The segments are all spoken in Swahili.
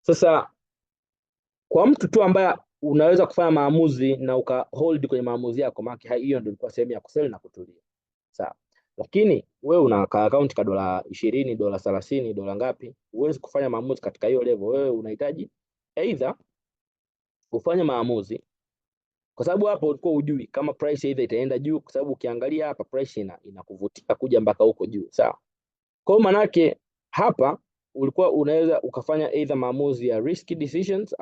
Sasa kwa mtu tu ambaye unaweza kufanya maamuzi na uka hold kwenye maamuzi yako, maana hiyo ndio ilikuwa sehemu ya kusell na kutulia. Sawa. Lakini wewe una account ka dola 20, dola 30, dola ngapi? Huwezi kufanya maamuzi katika hiyo level. Wewe unahitaji either ufanye maamuzi, kwa sababu hapo ulikuwa hujui kama price either itaenda juu, kwa sababu ukiangalia hapa price inakuvutia kuja mpaka huko juu. Sawa. Kwa maana yake hapa ulikuwa unaweza ukafanya either maamuzi ya risky decisions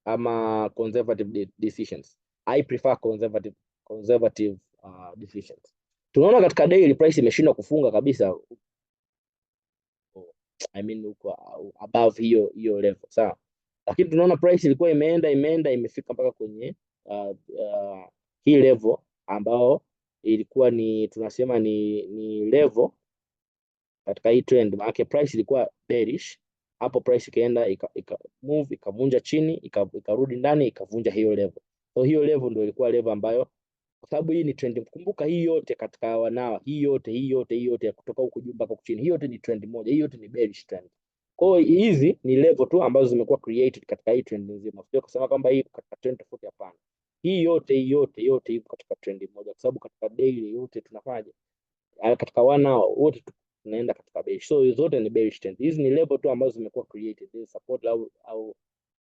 ama conservative decisions. I prefer conservative decisions. Tunaona katika daily price imeshindwa kufunga kabisa, I mean uko above hiyo level, sawa. Lakini tunaona price ilikuwa imeenda imefika mpaka kwenye hii level ambao ilikuwa ni tunasema ni level katika hii trend, maana price ilikuwa bearish hapo, price ikaenda move ikavunja chini ikarudi ndani ikavunja hiyo level. So hiyo level ndio ilikuwa level ambayo, kwa sababu hii ni trend, kumbuka hii yote katika wanao hii yote kutoka huku juu mpaka chini, hii yote ni trend moja, hii yote ni bearish trend. Kwa hiyo hizi ni level tu ambazo zimekuwa created katika hii trend nzima, sio kusema kwamba hii katika trend tofauti, hapana. Hii yote iko katika trend moja, kwa sababu katika daily yote tunafanyaje, katika 1 hour wote tunaenda katika bearish. So zote ni bearish trend. Hizi ni level tu ambazo zimekuwa created, hizi support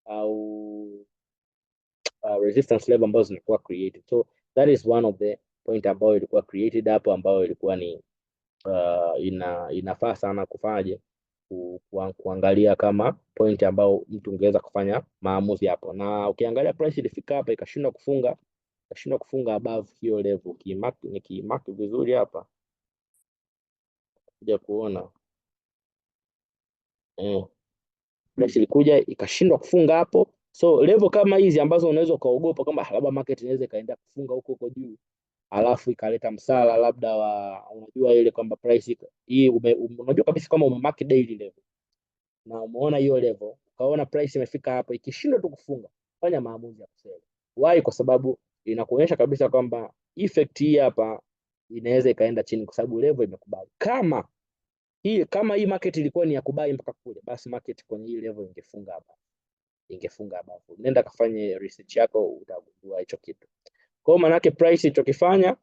au resistance level ambazo zimekuwa created. So that is one of the point ambayo ilikuwa created hapo, ambayo ilikuwa ni inafaa sana kufanyaje, kuangalia kama point ambao mtu ungeweza kufanya maamuzi hapo. Na ukiangalia price ilifika hapa ikashindwa kufunga above hiyo level. Nikimark vizuri hapa kuja kuona price ilikuja ikashindwa kufunga hapo. So level kama hizi ambazo unaweza ukaogopa kama labda market inaweza ikaenda kufunga huko juu, alafu ikaleta msala labda unajua ile kwamba price hii unajua kabisa kama umemark daily level na umeona hiyo level, ukaona price imefika hapo ikishindwa tu kufunga, fanya maamuzi ya kusell. Why? Kwa sababu inakuonyesha kabisa kwamba effect hii hapa inaweza ikaenda chini, kwa sababu level imekubali. Kama hii market ilikuwa ni ya kubai mpaka kule, basi market kwenye hii level ingefunga hapa. Nenda kafanye research yako, utagundua hicho kitu. Kwa maana yake price ilichokifanya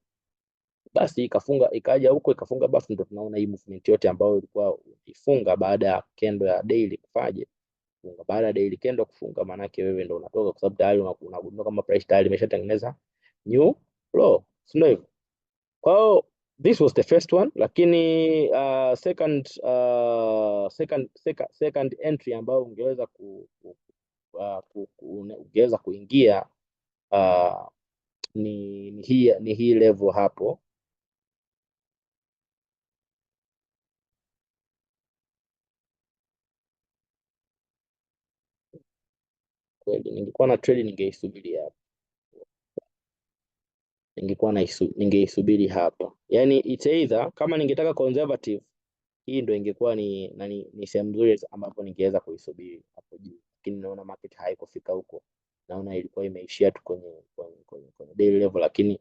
basi ikafunga ikaja huko ikafunga, basi ndio tunaona hii movement yote ambayo ilikuwa ifunga baada ya kendo ya daily kufaje kufunga. Baada ya daily kendo kufunga, maana yake wewe ndio unatoka, kwa sababu tayari unagundua kama price tayari imeshatengeneza new low, sio hivyo? Kwa hiyo this was the first one, lakini second entry ambayo ungeweza ungeweza kuingia ni hii level hapo. Kweli ningekuwa na trade ningeisubiri hapa, ningeisubiri hapa. Yani it's either kama ningetaka conservative, hii ndio ingekuwa ni sehemu nzuri ambapo ningeweza kuisubiri hapo juu, lakini naona market haikufika huko, naona ilikuwa imeishia tu kwenye daily level, lakini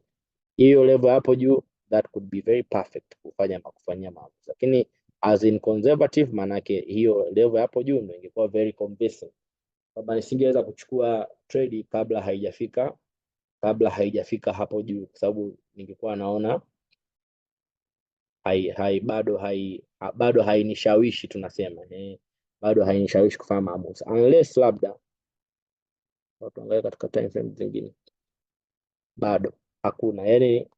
hiyo level hapo juu that could be very perfect kufanyia maamuzi, lakini as in conservative, manake hiyo level hapo juu ndio ingekuwa very convincing kwamba nisingeweza kuchukua trade kabla haijafika hapo juu, kwa sababu ningekuwa naona bado hainishawishi, tunasema bado hainishawishi kufanya maamuzi, unless labda watu angalia katika time frame zingine, bado hakuna. Yani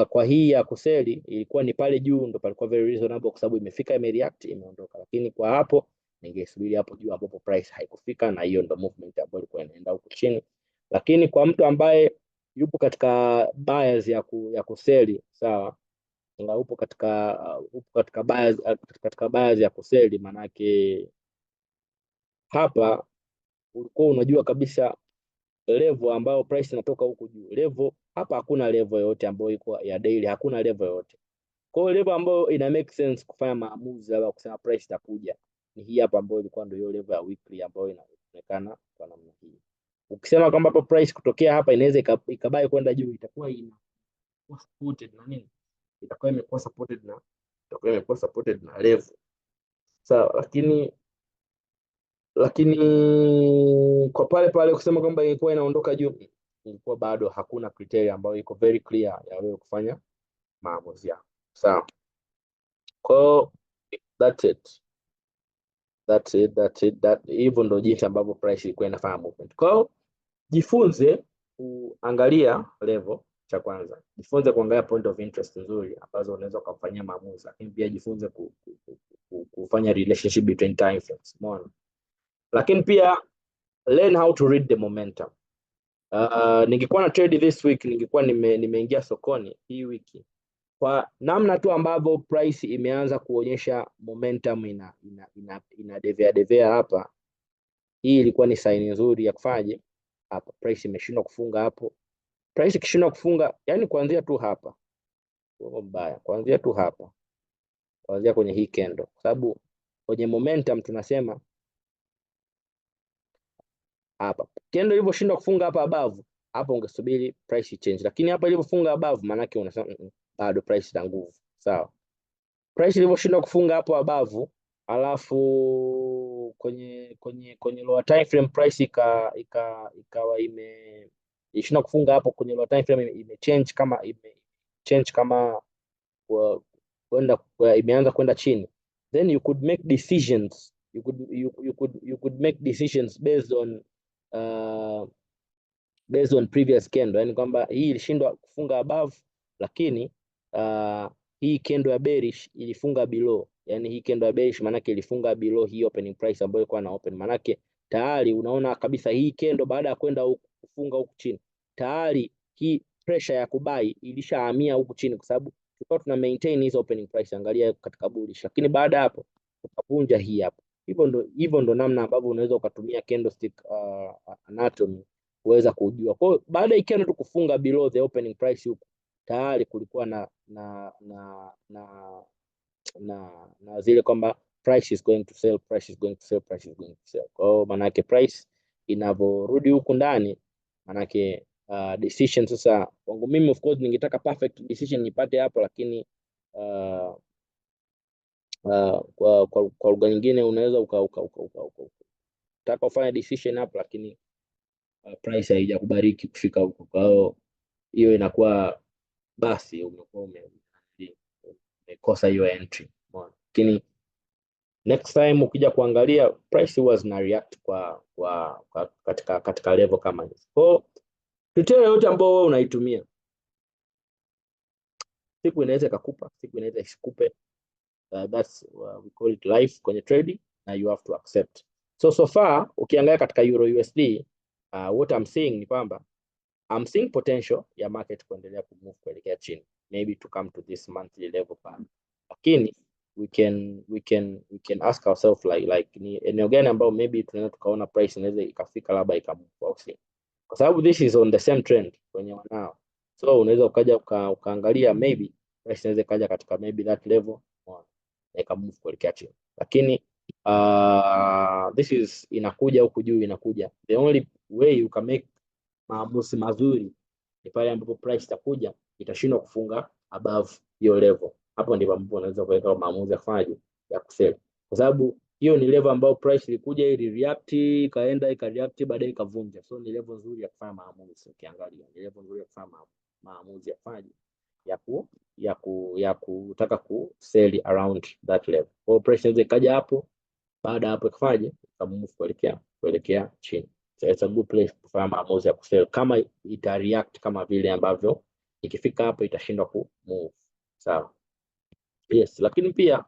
kwa hii ya kuseli ilikuwa ni pale juu ndo palikuwa very reasonable, kwa sababu imefika imereact imeondoka, lakini kwa hapo ningesubiri hapo juu ambapo price haikufika, na hiyo ndo movement ambayo ilikuwa inaenda huko chini. Lakini kwa mtu ambaye yupo katika bias ya kuseli, sawa, upo katika bias ya kuseli, manake hapa ulikuwa unajua kabisa level ambayo price inatoka huko juu, level hapa hakuna level yote ambayo iko ya daily, hakuna level yote. Kwa hiyo level ambayo ina make sense kufanya maamuzi au kusema price itakuja ni hii hapa, ambayo ilikuwa ndio hiyo level ya weekly ambayo inaonekana kwa namna hii. Ukisema kwamba hapo price kutokea hapa inaweza ikabai kwenda juu, itakuwa supported na nini, itakuwa imekuwa supported na level, sawa. Lakini lakini kwa pale pale kusema kwamba ilikuwa inaondoka juu, ilikuwa bado hakuna criteria ambayo iko very clear ya wewe kufanya maamuzi yako. Sawa. Kwa that's it. Hivyo ndo jinsi ambavyo price ilikuwa inafanya movement. Kwa jifunze kuangalia level, cha kwanza jifunze kuangalia point of interest nzuri ambazo unaweza kufanyia maamuzi, lakini pia jifunze kufanya relationship between time frames, umeona. Lakini pia learn how to read the momentum. Ningekuwa na trade this week, ningekuwa nimeingia sokoni hii wiki, kwa namna tu ambavyo price imeanza kuonyesha momentum ina devea hapa, hii ilikuwa ni sign nzuri ya kufaje hapa. Price imeshindwa kufunga hapo. Price ikishindwa kufunga, yani kuanzia tu hapa, sio mbaya, kuanzia tu hapa, kuanzia kwenye hii candle, kwa sababu kwenye momentum tunasema hapa candle ilivyoshindwa kufunga hapa above, hapa ungesubiri price change, lakini hapa ilivyofunga above, maana yake unasema bado price ina nguvu. Sawa. Price ilivyoshindwa kufunga hapo above, alafu kwenye lower time frame price ikawa ishindwa kufunga hapo kwenye lower time frame, imechange kama kwenda imeanza kwenda chini, then you could make decisions, you could make decisions based on previous candle, yani kwamba hii ilishindwa kufunga above, lakini hii candle ya bearish ilifunga below, yani hii candle ya bearish manake ilifunga below hii opening price ambayo ilikuwa na open, manake tayari unaona kabisa hii candle baada ya kwenda kufunga huku chini, tayari hii pressure ya kubai ilishahamia huku chini, kwa sababu tulikuwa tuna maintain hizo opening price, angalia katika bullish, lakini baada hapo tukavunja hii hapa. Hivyo ndo namna ambavyo unaweza ukatumia candlestick anatomy kuweza kujua. Kwa hiyo baada ya candle kufunga below the opening price huko, tayari kulikuwa na zile kwamba price is going to sell. Kwa hiyo maana yake price inavyorudi huku ndani, maana yake decision sasa kwangu mimi, of course ningetaka perfect decision nipate hapo, lakini kwa lugha nyingine unaweza utaka ufanye decision hapo, lakini price haijakubariki kufika huko. Kwa hiyo inakuwa basi umekuwa umekosa hiyo entry, lakini next time ukija kuangalia price huwa zina react katika level kama hizo. Kwa criteria yote ambayo wewe unaitumia, siku inaweza ikakupa, siku inaweza isikupe. That's we call it life kwenye trading, na you have to accept. So far ukiangalia katika Euro USD, what I'm seeing ni kwamba I'm seeing potential ya market kuendelea kumove kuelekea chini, maybe to come to this monthly level pale, lakini we can ask ourselves like ni eneo gani ambao maybe tunaweza tukaona price inaweza ikafika labda ikamove, kwa sababu this is on the same trend kwenye wanao. So unaweza ukaja ukaangalia maybe price inaweza kaja katika maybe that level na ikamove kuelekea chini, lakini this is inakuja huku juu, inakuja. The only way you can make maamuzi mazuri ni pale ambapo price itakuja itashindwa kufunga above hiyo level. Hapo ndipo ambapo unaweza kuweka maamuzi ya kufanya ya kusell, kwa sababu hiyo ni level ambayo price ilikuja ili react, ikaenda ikareact, baadaye ikavunja. So ni level nzuri ya kufanya maamuzi. Ukiangalia ni level nzuri ya kufanya maamuzi ya kufanya ya kutaka ku sell around that level. Kwa price inaweza ikaja hapo, baada hapo ikafanya ikamove kuelekea chini. So it's a good place kufanya maamuzi ya kusell kama ita react kama vile ambavyo ikifika hapo itashindwa ku move. Sawa. Yes, lakini pia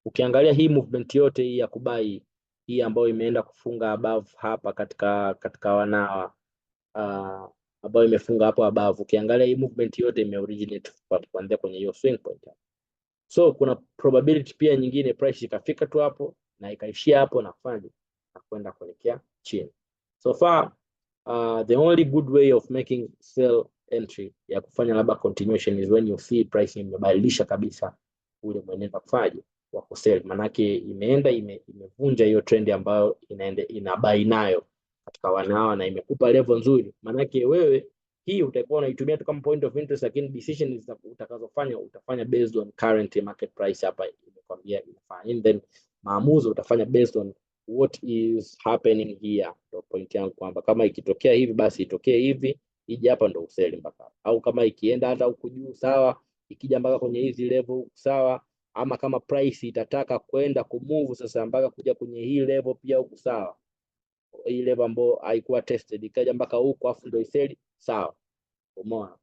ukiangalia hii movement yote hii ya kubai hii ambayo imeenda kufunga above hapa katika wanawa ambayo imefunga hapo above, ukiangalia hii movement yote imeoriginate kuanzia kwenye hiyo swing point. So kuna probability pia nyingine price ikafika tu hapo na ikaishia hapo na kufanya na kwenda kuelekea chini. So far the only good way of making sell entry ya kufanya labda continuation is when you see price imebadilisha kabisa ule mwenendo kufanya wa kusell, manake imeenda imevunja hiyo trend ambayo inabai nayo katika wanawa na imekupa level nzuri, manake wewe hii utakuwa unaitumia tu kama point of interest, lakini decisions utakazofanya utafanya based on current market price. Hapa imekwambia inafanya, and then maamuzi utafanya based on what is happening here. Ndio point yangu kwamba kama ikitokea hivi basi itokee hivi, ije hapa ndo useli mpaka, au kama ikienda hata huku juu sawa, ikija mpaka kwenye hizi level huku sawa, ama kama price itataka kwenda kumove sasa mpaka kuja kwenye hii level pia huku sawa, hii level ambayo haikuwa tested ikaja mpaka huku afu ndo iseli sawa. Umeona,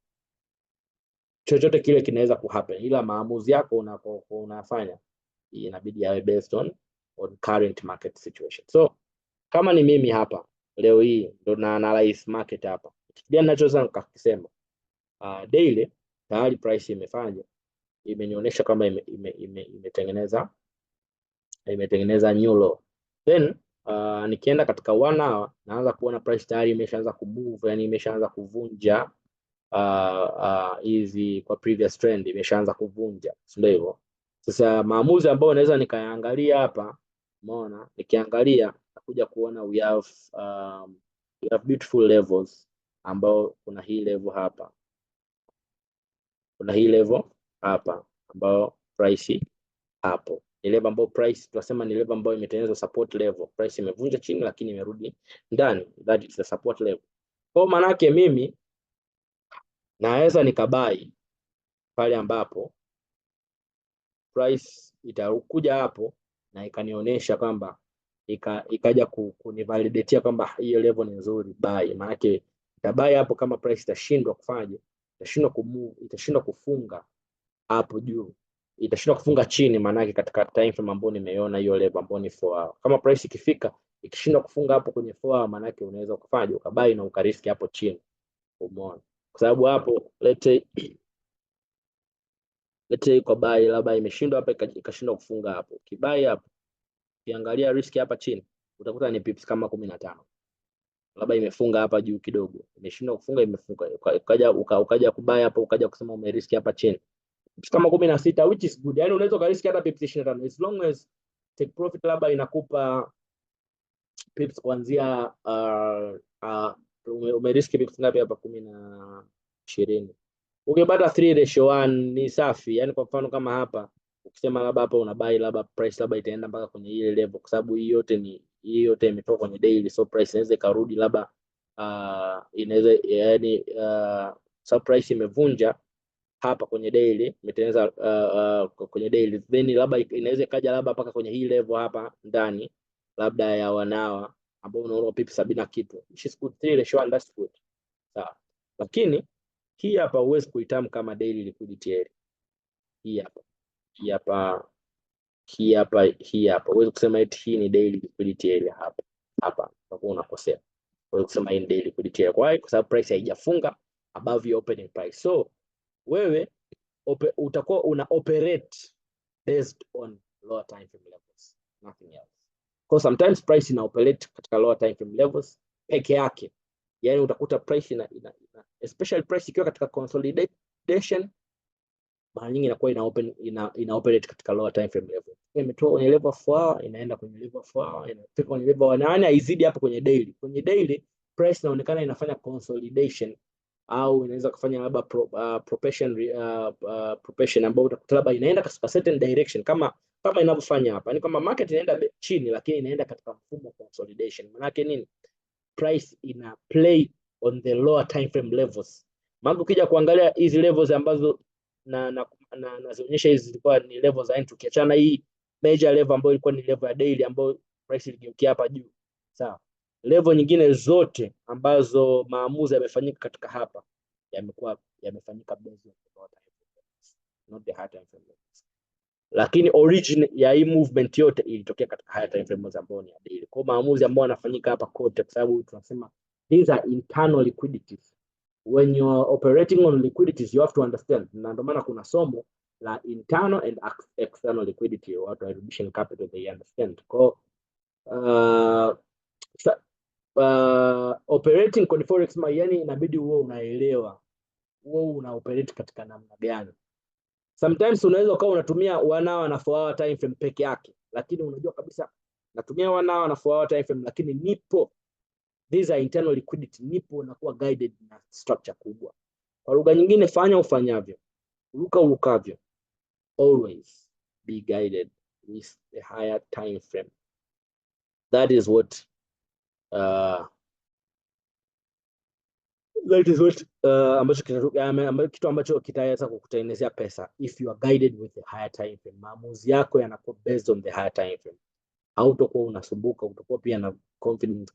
chochote kile kinaweza kuhappen, ila maamuzi yako unafanya inabidi yawe based on current market situation. So kama ni mimi hapa leo hii ndo na analyze market hapa, kitu gani ninachoweza nikasema, daily tayari price imenionyesha kama imetengeneza new low, then nikienda katika 1 hour naanza kuona price tayari imeshaanza kumove, yani imeshaanza kuvunja hizi kwa previous trend imeshaanza kuvunja, sio hivyo? Sasa maamuzi ambayo naweza nikaangalia hapa, umeona, nikiangalia nakuja kuona we have beautiful levels, ambao kuna hii level hapa, kuna hii level hapa ambao price hapo ni level ambayo price tunasema ni level ambayo imetengeneza support level, price imevunja chini lakini imerudi ndani, that is the support level. Kwa maana yake mimi naweza nikabai pale ambapo price itakuja hapo na ikanionyesha kwamba ikaja kunivalidatea kwamba hiyo level ni nzuri, buy. Maana yake nitabai hapo kama price itashindwa kufanyaje, itashindwa kumove, itashindwa kufunga hapo juu, itashindwa kufunga chini, maana yake katika time frame ambayo nimeona hiyo level ambayo ni 4 hour. Kama price ikishindwa kufunga hapo kwenye 4 hour, maana yake unaweza kufanyaje, ukabai na ukariski hapo chini. Umeona, kwa sababu hapo let's say kwa buy labda imeshindwa hapa ikashindwa kufunga hapo, kibai hapo, ukiangalia risk hapa chini utakuta ni pips kama 15, labda imefunga hapa juu kidogo, imeshindwa kufunga, imefunga, ukaja kubai hapo, ukaja kusema umeriski hapa chini pips kama 16, which is good. Yani unaweza ukariski hata pips 25 as long as take profit labda inakupa pips kuanzia umeriski pips ngapi hapa, 10 na 20, ukipata 3:1 ni safi. Yani kwa mfano kama hapa ukisema labda hapa una buy, labda price labda itaenda mpaka kwenye ile level, kwa sababu hii yote imetoka kwenye daily, so price inaweza ikarudi labda inaweza yani so price imevunja hapa kwenye daily, imetengeneza kwenye daily, then labda inaweza ikaja labda mpaka kwenye hii level hapa ndani labda ya wanawa ambao unaona pips 70 na kitu, which is good, 3:1, that's good, sawa. Lakini hii hapa huwezi kuitam kama daily liquidity area. Hii hapa huwezi kusema eti hii ni daily liquidity area. Hapa utakuwa unakosea. Huwezi kusema hii ni daily liquidity area. Why? Kwa sababu price haijafunga above your opening price. So wewe utakuwa una operate based on lower time frame levels, nothing else. Because sometimes price ina operate katika lower time frame levels peke yake. Yani utakuta price especially price ikiwa katika consolidation, mara nyingi inakuwa ina operate katika lower time frame level. Imetoka kwenye level 4 inaenda kwenye level 4, inafika kwenye level 1, haizidi hapo kwenye daily. Kwenye daily price inaonekana inafanya consolidation, au inaweza kufanya labda propulsion ambayo utakuta labda inaenda katika certain direction kama inavyofanya hapa. Ni kama market inaenda chini lakini inaenda katika mfumo wa consolidation. Maana yake nini? Price ina play on the lower time frame levels. Maana ukija kuangalia hizi levels ambazo nazionyesha hizi zilikuwa ni levels za entry, ukiachana hii major level ambayo ilikuwa ni level ya daily ambayo price iligeukia hapa juu, sawa. Level nyingine zote ambazo maamuzi yamefanyika katika hapa yamefanyika based on the lower time frame levels, not the high time frame levels. Lakini origin ya hii movement yote ilitokea katika high time frame ambayo ni ya daily. Kwa maamuzi ambayo yanafanyika hapa kote, kwa sababu tunasema these are internal liquidities. When you are operating on liquidities, you have to understand, na ndio maana kuna somo la internal and external liquidity. Watu wa redemption capital they understand. Kwa operating kwenye forex yani inabidi uwe unaelewa wewe una operate katika namna gani. Sometimes unaweza ukawa unatumia 1 hour na 4 hour time frame peke yake, lakini unajua kabisa natumia 1 hour na 4 hour time frame, lakini nipo, these are internal liquidity, nipo nakuwa guided na structure kubwa. Kwa lugha nyingine, fanya ufanyavyo, ruka urukavyo, always be guided with the higher time frame. That is what kitu ambacho kitaweza kukutengenezea pesa if you are guided with the higher time frame. Maamuzi yako yanakuwa based on the higher time frame. Hautakuwa unasumbuka, utakuwa pia na confidence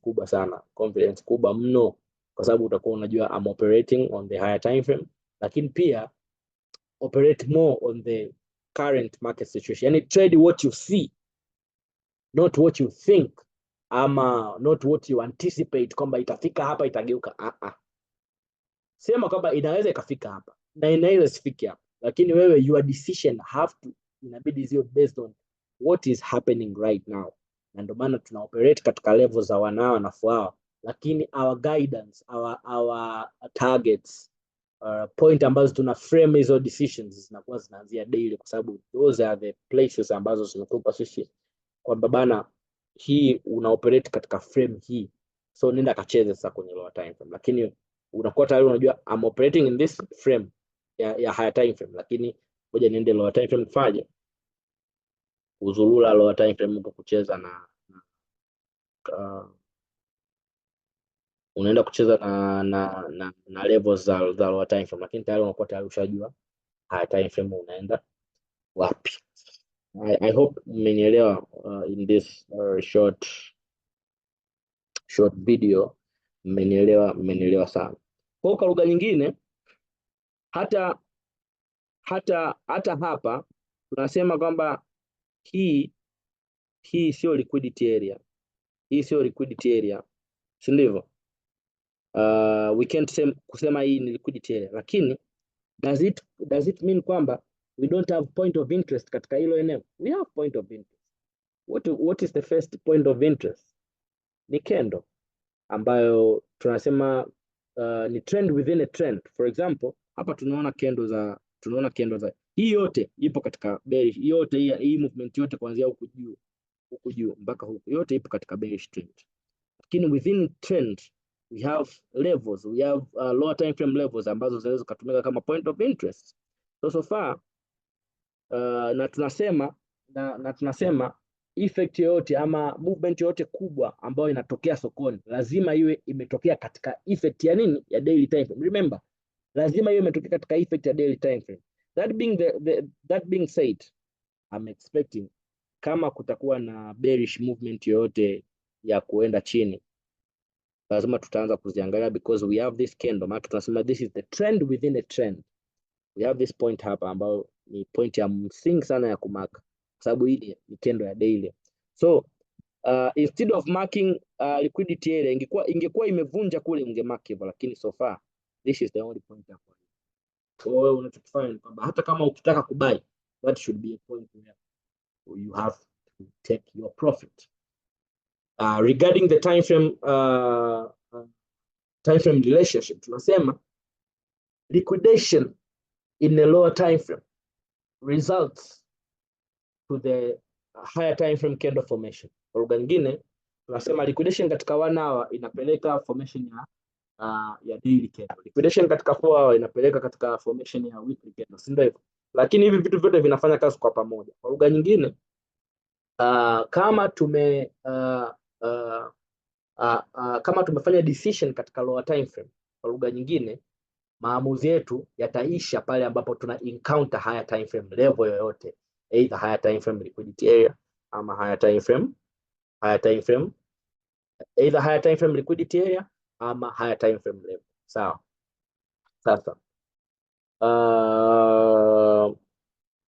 kubwa mno, kwa sababu utakuwa unajua I'm operating on the higher time frame, lakini pia operate more on the current market situation. Yani trade what you see, not what you think, ama not what you anticipate kwamba itafika hapa itageuka. Sema kwamba inaweza ikafika hapa na inaweza isifike hapa, lakini wewe your decision inabidi ziwe based on what is happening right now. Na ndio maana tuna operate katika level za wanao na fuao, lakini our guidance, our targets, point ambazo tuna frame hizo decisions zinakuwa zinaanzia daily, kwa sababu those are the places ambazo zinatupa sisi kwamba bana, hii una operate katika frame hii, so nenda kacheze sasa kwenye lower time frame, lakini unakuwa tayari unajua I'm operating in this frame ya higher time frame, lakini ngoja niende lower time frame kufanya uzulula lower time frame uko kucheza na unaenda kucheza na levels za lower time frame, lakini tayari unakuwa tayari ushajua higher time frame unaenda wapi. I hope mmenielewa in this short video, mmenielewa sana. Kwa lugha nyingine, hata hapa tunasema kwamba hii sio liquidity area, si ndivyo? We can't kusema hii ni liquidity area, lakini does it mean kwamba we don't have point of interest katika hilo eneo? We have point of interest. What is the first point of interest? Ni candle ambayo tunasema ni trend within a trend. For example, hapa tunaona candle za hii yote ipo katika bearish, yote hii movement yote kuanzia huku juu mpaka huku, yote ipo katika bearish trend. Lakini within trend we have levels, we have lower time frame levels ambazo zinaweza kutumika kama point of interest. So far na tunasema effect yoyote ama movement yoyote kubwa ambayo inatokea sokoni lazima iwe imetokea katika effect ya nini? Ya daily time frame. Remember, lazima iwe imetokea katika effect ya daily time frame. That being said, I'm expecting kama kutakuwa na bearish movement yoyote ya kuenda chini, lazima tutaanza kuziangalia, because we have this candle. Maana tunasema this is the trend within a trend. We have this point hapa ambayo ni point ya msingi sana ya kumaka, kwa sababu hii ni candle ya daily. So instead of marking liquidity area, ingekuwa imevunja kule ungemark hivyo, lakini so far this is the only point hapo. So wewe unachokifanya ni kwamba hata kama ukitaka kubuy, that should be a point where you have to take your profit. Regarding the time frame relationship, tunasema liquidation in a lower time frame results to the higher time frame candle formation. Kwa lugha nyingine tunasema liquidation katika 1 hour inapeleka formation ya daily candle. Liquidation katika 4 hour inapeleka katika formation ya weekly candle, si ndio? Lakini hivi vitu vyote vinafanya kazi kwa pamoja. Kwa lugha nyingine, kama tumefanya decision katika lower time frame, kwa lugha nyingine maamuzi yetu yataisha pale ambapo tuna encounter higher time frame level yoyote, either higher time frame liquidity area ama higher time frame either higher time frame liquidity area ama higher time frame level. Sawa. Sasa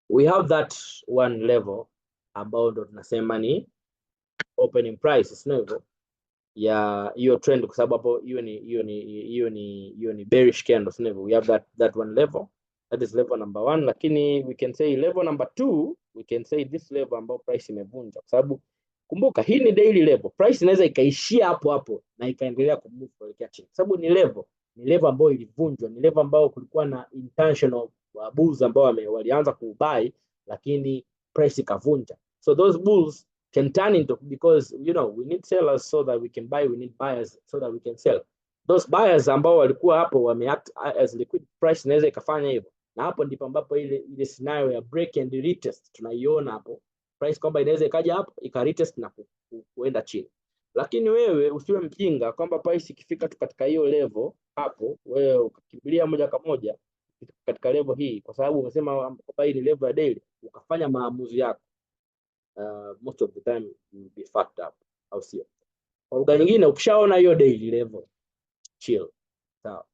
we have that one level ambao ndo tunasema ni opening price, sio ya hiyo trend, kwa sababu hapo hiyo ni bearish candle, sio? We have that one level, that is level number 1. Lakini we can say level number 2, we can say this level ambao price imevunja, kwa sababu kumbuka hii ni daily level. Price inaweza ikaishia hapo na ikaendelea kumove kuelekea chini, sababu ni level ambayo ilivunjwa, ni level ambayo kulikuwa na intentional bulls ambao walianza kubuy, lakini price ikavunja. So those bulls can turn into, because we need sellers so that we can buy, we need buyers so that we can sell. Those buyers ambao walikuwa hapo wameact as liquid, price inaweza ikafanya hivyo, na hapo ndipo ambapo ile scenario ya break and retest tunaiona hapo, price kwamba inaweza ikaja hapo ikaretest na kuenda chini, lakini wewe usiwe mjinga kwamba price ikifika tu katika hiyo level hapo wewe ukakimbilia moja kwa moja katika level hii, kwa sababu umesema kwamba hii ni level ya daily, ukafanya maamuzi yako, most of the time you'll be fucked up, au sio? Kwa lugha nyingine, ukishaona hiyo daily level, chill, sawa,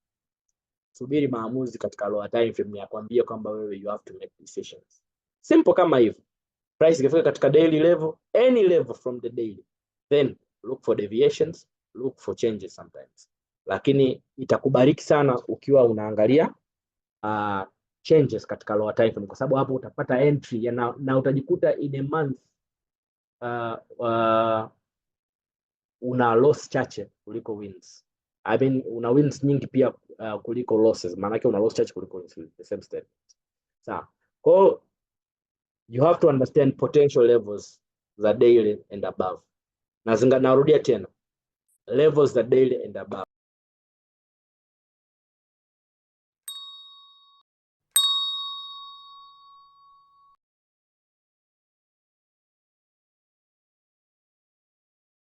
subiri maamuzi katika lower time frame ya kuambia kwamba wewe you have to make decisions, simple kama hivyo. Price ikifika katika daily level, any level from the daily, then look for deviations, look for changes sometimes, lakini itakubariki sana ukiwa unaangalia changes katika lower time frame, kwa sababu hapo utapata entry na utajikuta in a month una loss chache kuliko wins. I mean una wins nyingi pia kuliko losses, maana yake una loss chache kuliko wins, the same statement. Sawa. Kwa you have to understand potential levels za daily and above. Narudia tena, levels za daily and above.